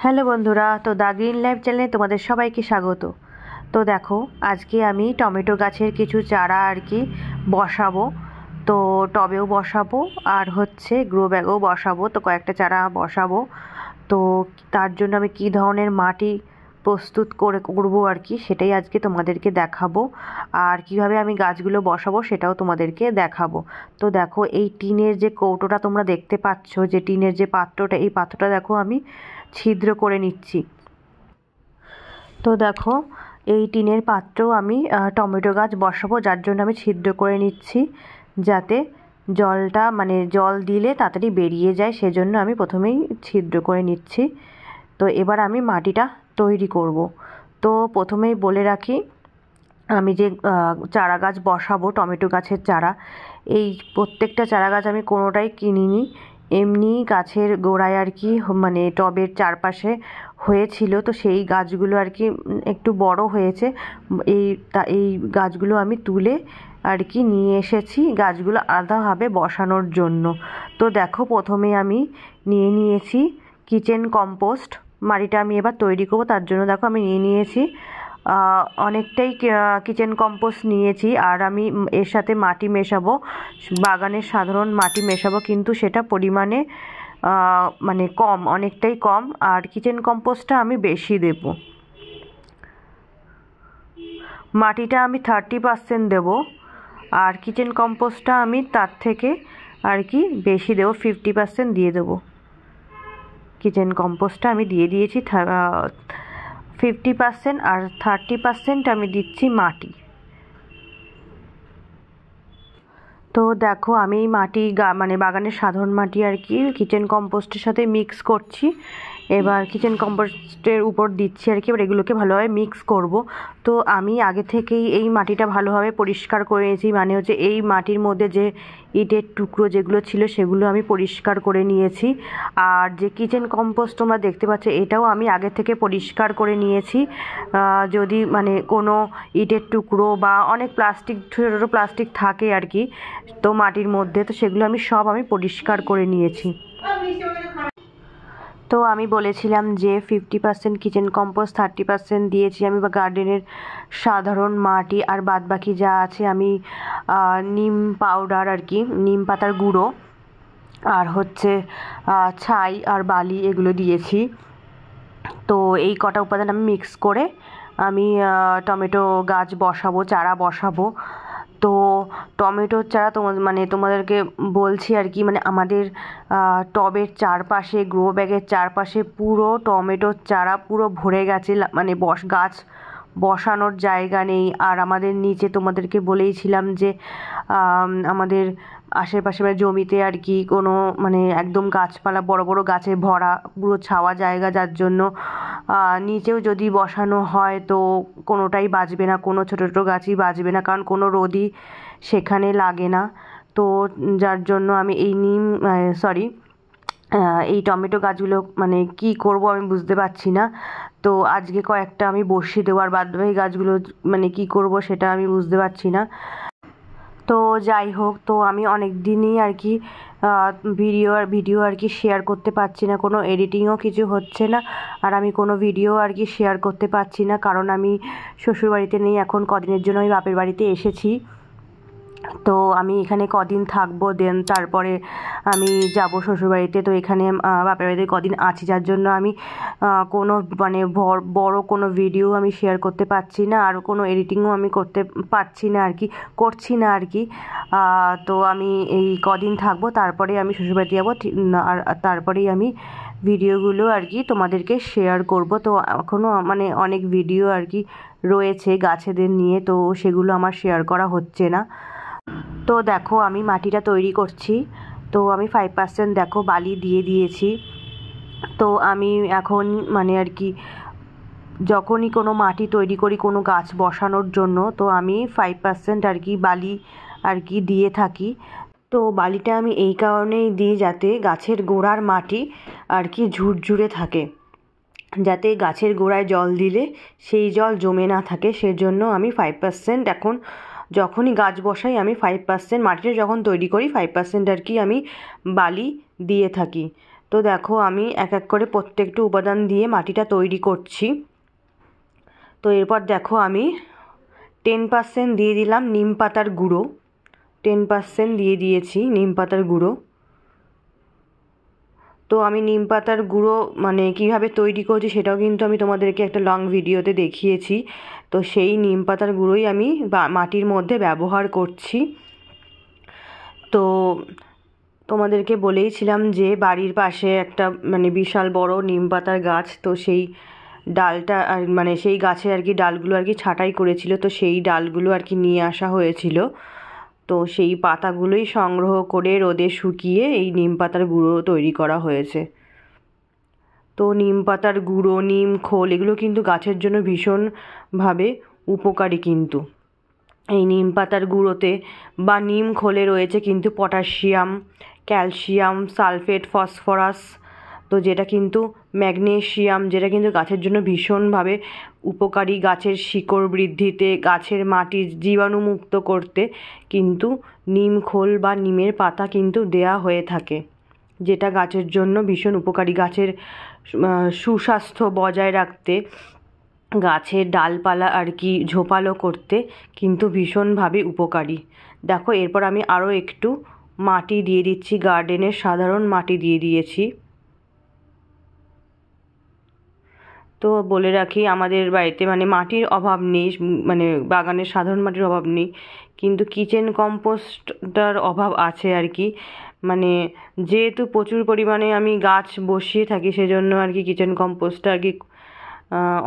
Hello বন্ধুরা, তো the green life চ্যানেলে তোমাদের সবাইকে স্বাগত। তো দেখো, আজকে আমি টমেটো গাছের কিছু চারা বসাবো। তো টবেও বসাবো আর গ্রো ব্যাগেও বসাবো। তো কয়েকটা চারা বসাবো। তো তার জন্য আমি কী ধরনের মাটি প্রস্তুত করবো সেটাই আজকে তোমাদেরকে দেখাবো। আর কিভাবে আমি গাছগুলো বসাবো সেটাও তোমাদেরকে দেখাবো। তো দেখো, এই টিনের যে কৌটোটা তোমরা দেখতে পাচ্ছ, যে টিনের যে পাত্রটা, এই পাত্রটা দেখো আমি ছিদ্র করে নিচ্ছি। তো দেখো, এই টিনের পাত্রেও আমি টমেটো গাছ বসাবো, যার জন্য আমি ছিদ্র করে নিচ্ছি, যাতে জলটা জল দিলে তাড়াতাড়ি বেরিয়ে যায়, সেজন্য আমি প্রথমেই ছিদ্র করে নিচ্ছি। তো এবার আমি মাটিটা তৈরি করব। তো প্রথমেই বলে রাখি, আমি যে চারা গাছ বসাবো, টমেটো গাছের চারা, এই প্রত্যেকটা চারা গাছ আমি কোনোটাই কিনিনি, এমনি গাছের গোড়ায় টবের চারপাশে হয়েছিল। তো সেই গাছগুলো একটু বড় হয়েছে। এই গাছগুলো আমি তুলে নিয়ে এসেছি গাছগুলো আলাদাভাবে বসানোর জন্য। তো দেখো, প্রথমে আমি নিয়ে নিয়েছি কিচেন কম্পোস্ট। মাটিটা আমি এবার তৈরি করবো, তার জন্য দেখো আমি নিয়ে নিয়েছি অনেকটাই কিচেন কম্পোস্ট নিয়েছি। আর আমি এর সাথে মাটি মেশাবো, বাগানের সাধারণ মাটি মেশাবো, কিন্তু সেটা পরিমাণে কম, অনেকটাই কম। আর কিচেন কম্পোস্টটা আমি বেশি দেব। মাটিটা আমি 30% দেবো, আর কিচেন কম্পোস্টটা আমি তার থেকে বেশি দেবো, 50% দিয়ে দেবো। কিচেন কম্পোস্টটা আমি দিয়ে দিয়েছি 50%, আর 30% আমি দিচ্ছি মাটি। তো দেখো, আমি এই মাটি বাগানের সাধারণ মাটি কিচেন কম্পোস্টের সাথে মিক্স করছি। এবার কিচেন কম্পোস্টের উপর দিচ্ছি এবার এগুলোকে ভালোভাবে মিক্স করব। তো আমি আগে থেকেই এই মাটিটা ভালোভাবে পরিষ্কার করে নিয়েছি, এই মাটির মধ্যে যে ইটের টুকরো যেগুলো ছিল সেগুলো আমি পরিষ্কার করে নিয়েছি। আর যে কিচেন কম্পোস্ট তোমরা দেখতে পাচ্ছ, এটাও আমি আগে থেকে পরিষ্কার করে নিয়েছি। যদি কোনো ইটের টুকরো বা অনেক প্লাস্টিক, ছোটো ছোটো প্লাস্টিক থাকে তো মাটির মধ্যে, তো সেগুলো আমি সব পরিষ্কার করে নিয়েছি। তো আমি বলেছিলাম যে 50% কিচেন কম্পোস্ট, 30% দিয়েছি আমি গার্ডেনের সাধারণ মাটি, আর বাদবাকি যা আছে আমি নিম পাউডার নিম পাতার গুঁড়ো আর ছাই আর বালি এগুলো দিয়েছি। তো এই কটা উপাদান আমি মিক্স করে আমি টমেটো গাছ বসাবো, চারা বসাবো। তো টমেটোর চারা তোমাদেরকে বলছি আমাদের টবের চারপাশে, গ্রো ব্যাগের চারপাশে পুরো টমেটোর চারা পুরো ভরে গেছে, গাছ বসানোর জায়গা নেই। আর আমাদের নিচে তোমাদেরকে বলেইছিলাম যে আমাদের আশেপাশে জমিতে কোনো একদম গাছপালা, বড় বড় গাছে ভরা, পুরো ছাওয়া জায়গা, যার জন্য নিচেও যদি বসানো হয় তো কোনোটাই বাঁচবে না, কোনো ছোটো ছোটো গাছই বাঁচবে না, কারণ কোনো রোদই সেখানে লাগে না। তো যার জন্য আমি এই টমেটো গাছগুলো কি করব আমি বুঝতে পারছি না। তো আজকে কয়েকটা আমি বসিয়ে দেবো, আর বাদবাকি গাছগুলো কি করব সেটা আমি বুঝতে পারছি না। তো যাই হোক, তো আমি অনেক দিনই ভিডিও শেয়ার করতে পারছি না, কোনো এডিটিংও কিছু হচ্ছে না। আর আমি কোনো ভিডিও শেয়ার করতে পারছি না, কারণ আমি শ্বশুরবাড়িতে নেই এখন, কদিনের জন্য আমি বাপের বাড়িতে এসেছি। তো আমি এখানে কদিন থাকবো, দেন তারপরে আমি যাব শ্বশুরবাড়িতে। তো এখানে বাপের বাড়িতে কদিন আছি, যার জন্য আমি কোনো বড় কোনো ভিডিও আমি শেয়ার করতে পারছি না, আর কোনো এডিটিংও আমি করতে পারছি না করছি না তো আমি এই কদিন থাকবো, তারপরে আমি শ্বশুরবাড়িতে যাবো, আর তারপরেই আমি ভিডিওগুলো তোমাদেরকে শেয়ার করব। তো এখনও অনেক ভিডিও রয়েছে গাছেদের নিয়ে, তো সেগুলো আমার শেয়ার করা হচ্ছে না। তো দেখো, আমি মাটিটা তৈরি করছি। তো আমি 5% দেখো বালি দিয়ে দিয়েছি। তো আমি এখন যখনই কোনো মাটি তৈরি করি কোনো গাছ বসানোর জন্য, তো আমি 5% বালি দিয়ে থাকি। তো বালিটা আমি এই কারণেই দিই, যাতে গাছের গোড়ার মাটি ঝুরঝুরে থাকে, যাতে গাছের গোড়ায় জল দিলে সেই জল জমে না থাকে। সেজন্য আমি 5% এখন যখনই গাছ বসাই আমি 5% মাটিটা যখন তৈরি করি 5% আমি বালি দিয়ে থাকি। তো দেখো আমি এক এক করে প্রত্যেকটা উপাদান দিয়ে মাটিটা তৈরি করছি। তো এরপর দেখো আমি 10% দিয়ে দিলাম নিম পাতার গুঁড়ো, 10% দিয়ে দিয়েছি নিম পাতার গুঁড়ো। তো আমি নিম পাতার গুঁড়ো মানে কীভাবে তৈরি করছি সেটাও কিন্তু আমি তোমাদেরকে একটা লং ভিডিওতে দেখিয়েছি। তো সেই নিম পাতার গুঁড়োই আমি মাটির মধ্যে ব্যবহার করছি। তো তোমাদেরকে বলেইছিলাম যে বাড়ির পাশে একটা মানে বিশাল বড় নিম পাতার গাছ, তো সেই ডালটা মানে সেই গাছে আর কি ডালগুলো আর কি ছাঁটাই করেছিল, তো সেই ডালগুলো আর কি নিয়ে আসা হয়েছিল। তো সেই পাতাগুলোই সংগ্রহ করে রোদে শুকিয়ে এই নিম পাতার গুঁড়ো তৈরি করা হয়েছে। তো নিম পাতার গুঁড়ো, নিম খোল এগুলো কিন্তু গাছের জন্য ভীষণভাবে উপকারী। কিন্তু এই নিম পাতার গুঁড়োতে বা নিম খোলে রয়েছে কিন্তু পটাশিয়াম, ক্যালসিয়াম, সালফেট, ফসফরাস, তো যেটা কিন্তু ম্যাগনেসিয়াম, যেটা কিন্তু গাছের জন্য ভীষণভাবে উপকারী। গাছের শিকড় বৃদ্ধিতে, গাছের মাটি জীবাণুমুক্ত করতে কিন্তু নিম খোল বা নিমের পাতা কিন্তু দেয়া হয়ে থাকে, যেটা গাছের জন্য ভীষণ উপকারী। গাছের সুস্বাস্থ্য বজায় রাখতে, গাছের ডালপালা আর কি ঝোপালো করতে কিন্তু ভীষণভাবে উপকারী। দেখো এরপর আমি আরও একটু মাটি দিয়ে দিচ্ছি, গার্ডেনের সাধারণ মাটি দিয়ে দিয়েছি। তো বলে রাখি আমাদের বাড়িতে মানে মাটির অভাব নেই, মানে বাগানের সাধারণ মাটির অভাব নেই, কিন্তু কিচেন কম্পোস্টটার অভাব আছে আর কি। মানে যেহেতু প্রচুর পরিমাণে আমি গাছ বসিয়ে থাকি সেজন্য আর কি কিচেন কম্পোস্টটা আর কি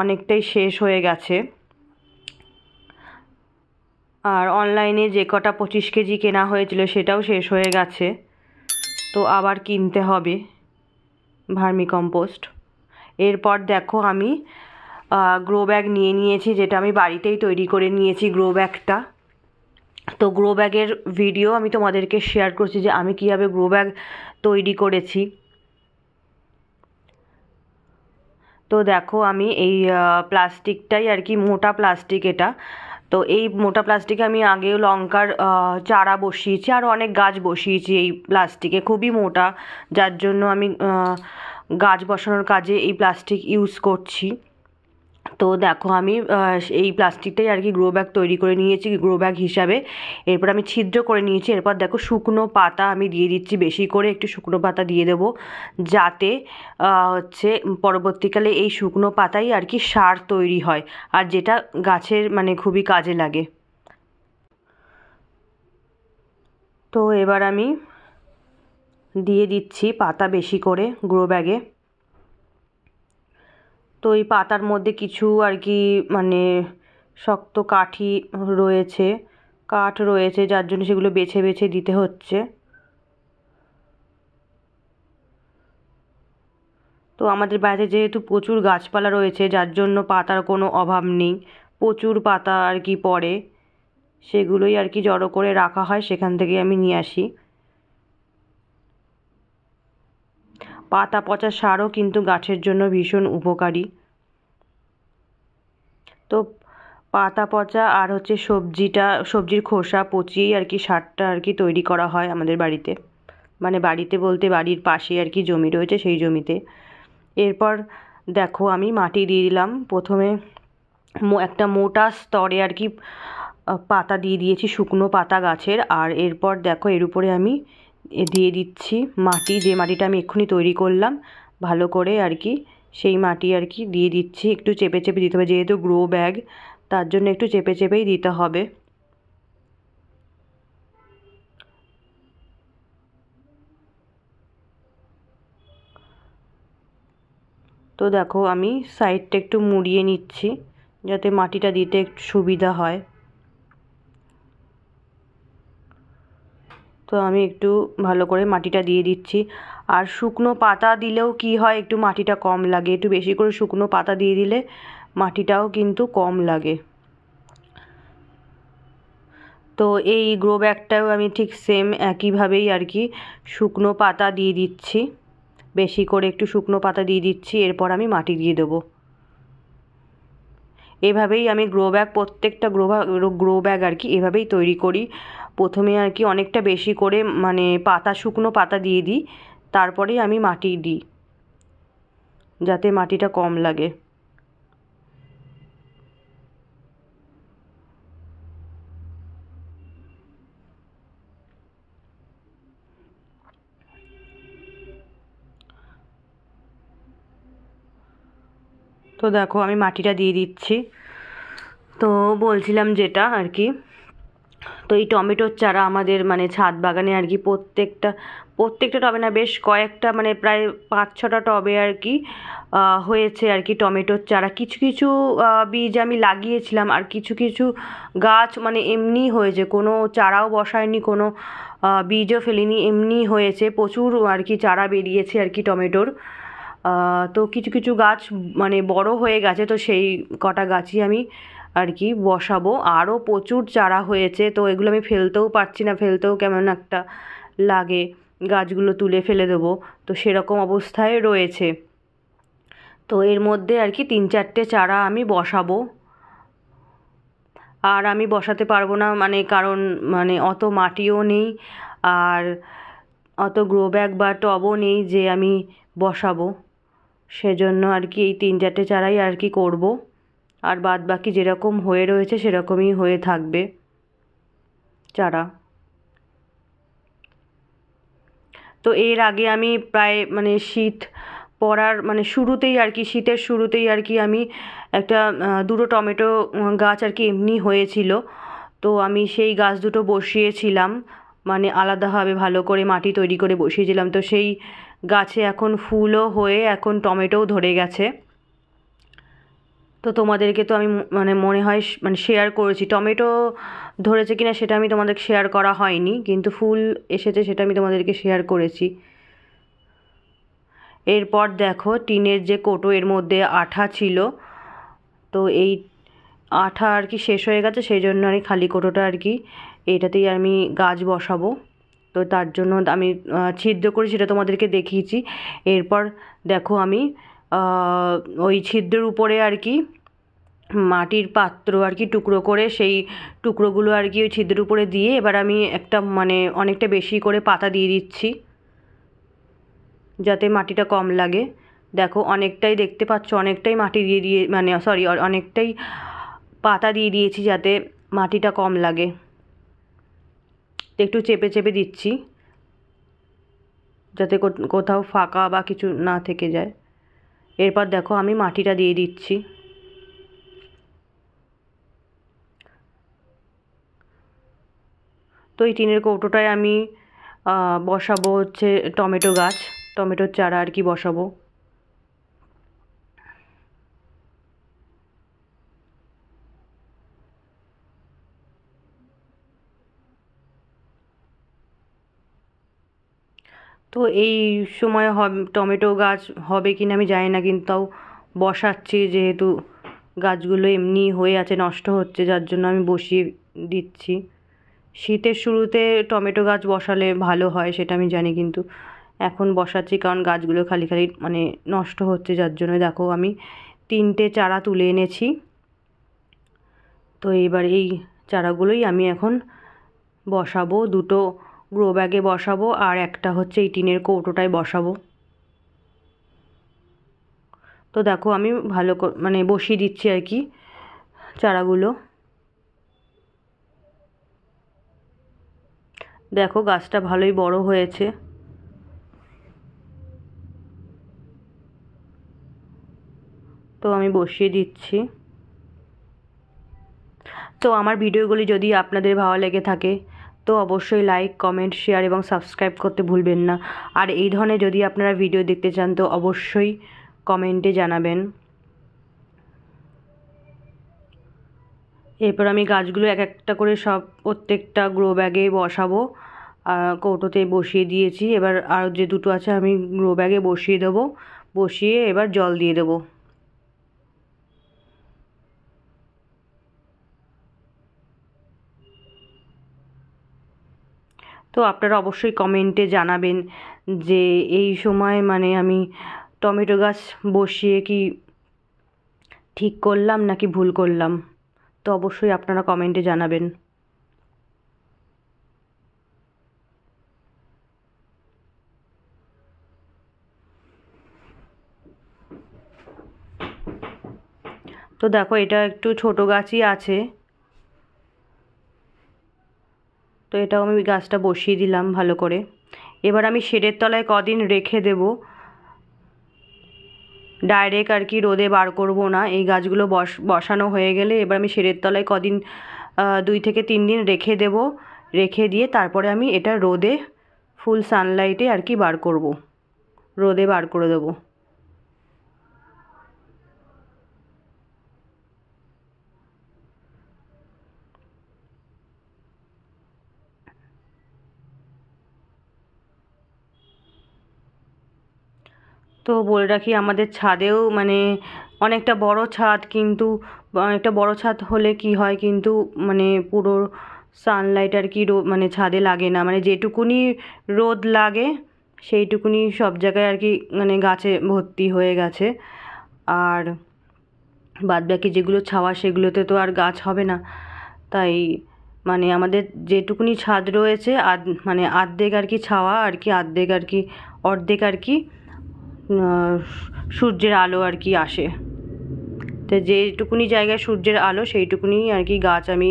অনেকটাই শেষ হয়ে গেছে। আর অনলাইনে যে কটা 25 কেজি কেনা হয়েছিল সেটাও শেষ হয়ে গেছে, তো আবার কিনতে হবে ভার্মি কম্পোস্ট। এরপর দেখো আমি গ্রো ব্যাগ নিয়ে নিয়েছি, যেটা আমি বাড়িতেই তৈরি করে নিয়েছি গ্রো ব্যাগটা। তো গ্রো ব্যাগের ভিডিও আমি তোমাদেরকে শেয়ার করছি যে আমি কীভাবে গ্রো ব্যাগ তৈরি করেছি। তো দেখো আমি এই প্লাস্টিকটাই আর কি মোটা প্লাস্টিক এটা। তো এই মোটা প্লাস্টিকে আমি আগেও লঙ্কার চারা বসিয়েছি আর অনেক গাছ বসিয়েছি এই প্লাস্টিকে, খুবই মোটা, যার জন্য আমি গাছ বসানোর কাজে এই প্লাস্টিক ইউজ করছি। তো দেখো আমি এই প্লাস্টিকটাই আর কি গ্রো ব্যাগ তৈরি করে নিয়েছি গ্রো ব্যাগ হিসাবে। এরপর আমি ছিদ্র করে নিয়েছি। এরপর দেখো শুকনো পাতা আমি দিয়ে দিচ্ছি, বেশি করে একটু শুকনো পাতা দিয়ে দেবো, যাতে হচ্ছে পরবর্তীকালে এই শুকনো পাতাই আর কি সার তৈরি হয়, আর যেটা গাছের মানে খুবই কাজে লাগে। তো এবার আমি দিয়ে দিচ্ছি পাতা বেশি করে গ্রো ব্যাগে। তো এই পাতার মধ্যে কিছু আর কি মানে শক্ত কাঠ রয়েছে, যার জন্য সেগুলো বেছে বেছে দিতে হচ্ছে। তো আমাদের বাড়িতে যেহেতু প্রচুর গাছপালা রয়েছে, যার জন্য পাতার কোনো অভাব নেই, প্রচুর পাতা আর কি পড়ে, সেগুলোই আর কি জড়ো করে রাখা হয়, সেখান থেকে আমি নিয়ে আসি। পাতা পচা সারও কিন্তু গাছের জন্য ভীষণ উপকারী। তো পাতা পচা আর হচ্ছে সবজির খোসা পচিয়েই আর কি সারটা আর কি তৈরি করা হয় আমাদের বাড়িতে, মানে বাড়িতে বলতে বাড়ির পাশে আর কি জমি রয়েছে, সেই জমিতে। এরপর দেখো আমি মাটি দিয়ে দিলাম। প্রথমে একটা মোটা স্তরে আর কি পাতা দিয়ে দিয়েছি, শুকনো পাতা গাছের। আর এরপর দেখো এর উপরে আমি দিয়ে দিচ্ছি মাটি, যে মাটিটা আমি এক্ষুনি তৈরি করলাম ভালো করে আর কি, সেই মাটি আর কি দিয়ে দিচ্ছি। একটু চেপে চেপে দিতে হবে, যেহেতু গ্রো ব্যাগ তার জন্য একটু চেপে চেপেই দিতে হবে। তো দেখো আমি সাইডটা একটু মুড়িয়ে নিচ্ছি যাতে মাটিটা দিতে একটু সুবিধা হয়। তো আমি একটু ভালো করে মাটিটা দিয়ে দিচ্ছি। আর শুকনো পাতা দিলেও কি হয়, একটু মাটিটা কম লাগে, একটু বেশি করে শুকনো পাতা দিয়ে দিলে মাটিটাও কিন্তু কম লাগে। তো এই গ্রো ব্যাগটাও আমি ঠিক সেম একইভাবেই আর কি শুকনো পাতা দিয়ে দিচ্ছি, বেশি করে একটু শুকনো পাতা দিয়ে দিচ্ছি। এরপর আমি মাটি দিয়ে দেবো। এভাবেই আমি প্রত্যেকটা গ্রো ব্যাগ আর কি এভাবেই তৈরি করি। প্রথমে আর কি অনেকটা বেশি করে মানে শুকনো পাতা দিয়ে দিই, তারপরেই আমি মাটি দিই, যাতে মাটিটা কম লাগে। তো দেখো আমি মাটিটা দিয়ে দিচ্ছি। তো বলছিলাম যেটা আর কি, তো এই টমেটোর চারা আমাদের মানে ছাদ বাগানে আর কি প্রত্যেকটা টবে না, বেশ কয়েকটা মানে প্রায় 5-6টা টবে আর কি হয়েছে আর কি টমেটোর চারা। কিছু কিছু বীজ আমি লাগিয়েছিলাম, আর কিছু কিছু গাছ মানে এমনি হয়েছে, কোনো চারাও বসায়নি, কোনো বীজও ফেলিনি, এমনি হয়েছে। প্রচুর আর কি চারা বেরিয়েছে আর কি টমেটোর। তো কিছু কিছু গাছ মানে বড় হয়ে গেছে, তো সেই কটা গাছই আমি আর কি বসাবো। আরও প্রচুর চারা হয়েছে, তো এগুলো আমি ফেলতেও পারছি না, ফেলতেও কেমন একটা লাগে, গাছগুলো তুলে ফেলে দেবো, তো সেরকম অবস্থায় রয়েছে। তো এর মধ্যে আর কি 3-4টে চারা আমি বসাবো। আর আমি বসাতে পারবো না মানে, কারণ মানে অত মাটিও নেই, আর অত গ্রো ব্যাগ বা টবও নেই যে আমি বসাবো। সেজন্য আর কি এই 3-4টে চারাই আর কি করবো, আর বাদ বাকি যেরকম হয়ে রয়েছে সেরকমই হয়ে থাকবে চারা। তো এর আগে আমি প্রায় মানে শীত পড়ার মানে শুরুতেই আর কি, শীতের শুরুতেই আর কি আমি একটা 2টো টমেটো গাছ আর কি এমনি হয়েছিল, তো আমি সেই গাছ দুটো বসিয়েছিলাম, মানে আলাদাভাবে ভালো করে মাটি তৈরি করে বসিয়েছিলাম। তো সেই গাছে এখন ফুলও হয়ে এখন টমেটোও ধরে গেছে। তো তোমাদেরকে তো আমি মানে মনে হয় মানে শেয়ার করেছি, টমেটো ধরেছে কিনা সেটা আমি তোমাদের শেয়ার করা হয়নি, কিন্তু ফুল এসেছে সেটা আমি তোমাদেরকে শেয়ার করেছি। এরপর দেখো টিনের যে কৌটো, এর মধ্যে আঠা ছিল, তো এই আঠা আর কি শেষ হয়ে গেছে, সেই জন্য আর খালি কৌটোটা আর কি এটাতেই আমি গাছ বসাবো। তো তার জন্য আমি ছিদ্র করি, সেটা তোমাদেরকে দেখিয়েছি। এরপর দেখো আমি ওই ছিদ্রের উপরে আর কি মাটির পাত্র আর কি টুকরো করে, সেই টুকরোগুলো আর কি ওই ছিদ্রের উপরে দিয়ে এবার আমি একটা মানে অনেকটা বেশি করে পাতা দিয়ে দিচ্ছি, যাতে মাটিটা কম লাগে। দেখো অনেকটাই দেখতে পাচ্ছ, অনেকটাই মাটি দিয়ে মানে সরি অনেকটাই পাতা দিয়ে দিয়েছি যাতে মাটিটা কম লাগে। একটু চেপে চেপে দিচ্ছি যাতে কোথাও ফাঁকা বা কিছু না থেকে যায়। এরপর দেখো আমি মাটিটা দিয়ে দিচ্ছি। তো এই টিনের কৌটোটায় আমি বসাবো হচ্ছে টমেটো গাছ, টমেটোর চারা আর কি বসাবো। তো এই সময় টমেটো গাছ হবে কি না আমি জানি না, কিন্তু তাও বসাচ্ছি, যেহেতু গাছগুলো এমনি হয়ে আছে, নষ্ট হচ্ছে, যার জন্য আমি বসিয়ে দিচ্ছি। শীতের শুরুতে টমেটো গাছ বসালে ভালো হয় সেটা আমি জানি, কিন্তু এখন বসাচ্ছি কারণ গাছগুলো খালি খালি মানে নষ্ট হচ্ছে, যার জন্য দেখো আমি 3টে চারা তুলে এনেছি। তো এবার এই চারাগুলোই আমি এখন বসাবো, 2টো গ্রো ব্যাগে বসাবো, আর একটা হচ্ছে এই টিনের কৌটোটায় বসাবো। তো দেখো আমি ভালো মানে বসিয়ে দিচ্ছি আর কি চারাগুলো। দেখো গাছটা ভালোই বড় হয়েছে। তো আমি বসিয়ে দিচ্ছি। তো আমার ভিডিওগুলি যদি আপনাদের ভালো লেগে থাকে তো অবশ্যই লাইক, কমেন্ট, শেয়ার এবং সাবস্ক্রাইব করতে ভুলবেন না। আর এই ধরনের যদি আপনারা ভিডিও দেখতে চান তো অবশ্যই কমেন্টে জানাবেন। এরপর আমি গাছগুলো এক একটা করে সব প্রত্যেকটা গ্রো ব্যাগে বসাবো, কৌটোতে বসিয়ে দিয়েছি। এবার আর যে 2টো আছে আমি গ্রো ব্যাগে বসিয়ে দেবো, বসিয়ে এবার জল দিয়ে দেবো। তো আপনারা অবশ্যই কমেন্টে জানাবেন যে এই সময় মানে আমি টমেটো গাছ বসিয়ে কি ঠিক করলাম নাকি ভুল করলাম, তো অবশ্যই আপনারা কমেন্টে জানাবেন। তো দেখো এটা একটু ছোট গাছই আছে, তো এটাও আমি গাছটা বসিয়ে দিলাম ভালো করে। এবার আমি শেডের তলায় কদিন রেখে দেব, ডাইরেক্ট আর কি রোদে বার করব না। এই গাছগুলো বসানো হয়ে গেলে এবার আমি শেডের তলায় কদিন 2 থেকে 3 দিন রেখে দেব। রেখে দিয়ে তারপরে আমি এটা রোদে ফুল সানলাইটে আর কি বার করব, রোদে বার করে দেবো। তো বলে রাখি আমাদের ছাদেও মানে অনেকটা বড় ছাদ, কিন্তু অনেকটা বড় ছাদ হলে কি হয়, কিন্তু মানে পুরো সানলাইট আর কি মানে ছাদে লাগে না, মানে যেটুকুনি রোদ লাগে সেইটুকুনি সব জায়গায় আর কি মানে গাছে ভর্তি হয়ে গেছে। আর বাদবাকি যেগুলো ছাওয়া সেগুলোতে তো আর গাছ হবে না। তাই মানে আমাদের যেটুকুনি ছাদ রয়েছে মানে অর্ধেক আর কি ছাওয়া আর কি, অর্ধেক আর কি অর্ধেক আর কি সূর্যের আলো আর কি আসে। তো যেটুকুনি জায়গায় সূর্যের আলো সেইটুকুনি আর কি গাছ আমি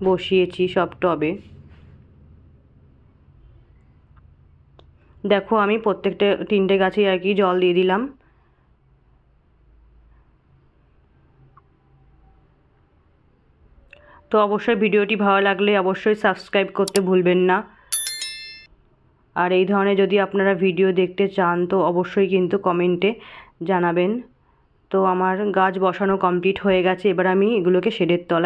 বসিয়েছি সব টবে। দেখো আমি প্রত্যেকটা 3টে গাছেই আর কি জল দিয়ে দিলাম। তো অবশ্যই ভিডিওটি ভালো লাগলে অবশ্যই সাবস্ক্রাইব করতে ভুলবেন না। আর এই ধরনের যদি আপনারা ভিডিও দেখতে চান তো অবশ্যই কিন্তু কমেন্টে জানাবেন। তো আমার গাছ বসানো কমপ্লিট হয়ে গেছে, এবার আমি এগুলোকে শেডের তলায়